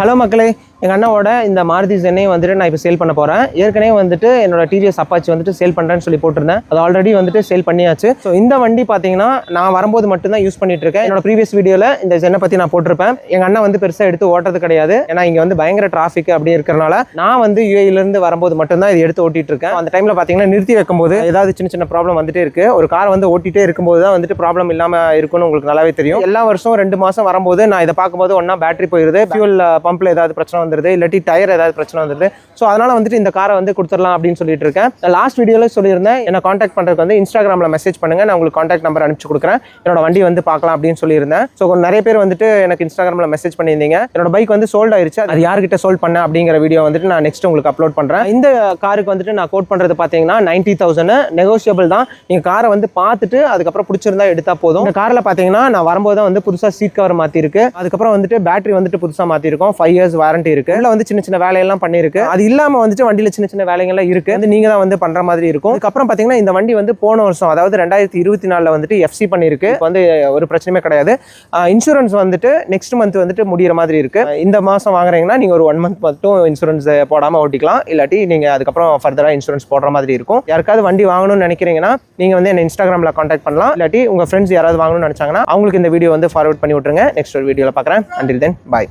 Hello மக்களே, எங்கள் அண்ணாவோட இந்த மாருதி ஜென்னையும் வந்துட்டு நான் இப்போ சேல் பண்ண போகிறேன். ஏற்கனவே வந்துட்டு என்னோட டிவிஎஸ் அப்பாச்சி வந்துட்டு சேல் பண்ணுறேன்னு சொல்லி போட்டிருந்தேன். அது ஆல்ரெடி வந்துட்டு சேல் பண்ணியாச்சு. ஸோ இந்த வண்டி பார்த்தீங்கன்னா நான் வரும்போது மட்டும்தான் யூஸ் பண்ணிட்டு இருக்கேன். என்னோட ப்ரீவியஸ் வீடியோவில் இந்த ஜென்னை பற்றி நான் போட்டிருப்பேன். எங்கள் அண்ணன் வந்து பெருசாக எடுத்து ஓட்டுறது கிடையாது. ஏன்னா இங்கே வந்து பயங்கர டிராஃபிக் அப்படி இருக்கிறனால நான் வந்து யூஏலேருந்து வரும்போது மட்டும்தான் இது எடுத்து ஓட்டிட்டு இருக்கேன். அந்த டைமில் பார்த்தீங்கன்னா நிறுத்தி வைக்கும்போது ஏதாவது சின்ன சின்ன ப்ராப்ளம் வந்துட்டே இருக்குது. ஒரு கார் வந்து ஓட்டிகிட்டே இருக்கும்போது தான் வந்துட்டு ப்ராப்ளம் இல்லாமல் இருக்குன்னு உங்களுக்கு நல்லாவே தெரியும். எல்லா வருஷம் 2 மாதம் வரும்போது நான் இதை பார்க்கும்போது ஒன்றா பேட்டரி போயிடுது, ஃபியூல் பம்பில் ஏதாவது பிரச்சனை வந்துருது, இல்லாட்டி டயர் ஏதாவது பிரச்சனை வந்துருது. ஸோ அதனால வந்துட்டு இந்த காரை வந்து கொடுத்துடலாம் அப்படின்னு சொல்லிட்டு இருக்கேன். நான் லாஸ்ட் வீடியோவில் சொல்லியிருந்தேன், என்ன காண்டாக்ட் பண்ணுறதுக்கு வந்து இன்ஸ்டாகிராமில் மெசேஜ் பண்ணுங்க, நான் உங்களுக்கு காண்டாக்ட் நம்பர் அனுப்பிச்சு கொடுக்குறேன், என்னோட வண்டி வந்து பார்க்கலாம் அப்படின்னு சொல்லியிருந்தேன். ஸோ நிறைய பேர் வந்துட்டு எனக்கு இன்ஸ்டாகிராமில் மெசேஜ் பண்ணியிருந்தீங்க. என்னோட பைக் வந்து சோல்ட் ஆயிருச்சு, அது யார்கிட்ட சோல்ட் பண்ண அப்படிங்கிற வீடியோ வந்துட்டு நான் நெக்ஸ்ட் உங்களுக்கு அப்லோட் பண்ணுறேன். இந்த காருக்கு வந்துட்டு நான் கோட் பண்ணுறது பார்த்தீங்கன்னா 90,000 நெகோசியபிள் தான். நீங்கள் காரை வந்து பார்த்துட்டு அதுக்கப்புறம் பிடிச்சிருந்தா எடுத்தால் போதும். இந்த காரில் பார்த்தீங்கன்னா நான் வரும்போது தான் வந்து புதுசாக சீட் கவர் மாற்றிருக்கு. அதுக்கப்புறம் வந்துட்டு பேட்டரி வந்துட்டு புதுசாக மாற்றிருக்கோம். 5 years வாரண்டி இருக்கு. உள்ள வந்து சின்ன சின்ன வேலையெல்லாம் பண்ணிருக்கு. அது இல்லாம வந்துட்டு வண்டியில சின்ன சின்ன வேலைகள்லாம் இருக்கு, வந்து நீங்க தான் வந்து பண்ற மாதிரி இருக்கும். அதுக்கப்புறம் பாத்தீங்கன்னா இந்த வண்டி வந்து போன வருஷம், அதாவது 2024 வந்துட்டு எஃப்சி பண்ணிருக்கு. வந்து ஒரு பிரச்சனையுமே கிடையாது. இன்சூரன்ஸ் வந்துட்டு நெக்ஸ்ட் மந்த் வந்துட்டு முடிகிற மாதிரி இருக்கு. இந்த மாசம் வாங்குறீங்கன்னா நீங்க ஒரு 1 month மட்டும் இன்சூரன்ஸ் போடாம ஓட்டிக்கலாம், இல்லாட்டி நீங்க அதுக்கப்புறம் ஃபர்தரா இன்சூரன்ஸ் போடுற மாதிரி இருக்கும். யாருக்காவது வண்டி வாங்கணும்னு நினைக்கிறீங்கன்னா நீங்க வந்து என்ன இன்ஸ்டாகிராம்ல கான்டாக்ட் பண்ணலாம், இல்லாட்டி உங்க ஃப்ரெண்ட்ஸ் யாராவது வாங்கணும்னு நினைச்சாங்கன்னா அவங்களுக்கு இந்த வீடியோ வந்து ஃபார்வர்ட் பண்ணி விட்டுருங்க. நெக்ஸ்ட் ஒரு வீடியோல பார்க்குறேன். அண்டில் தென் பாய்.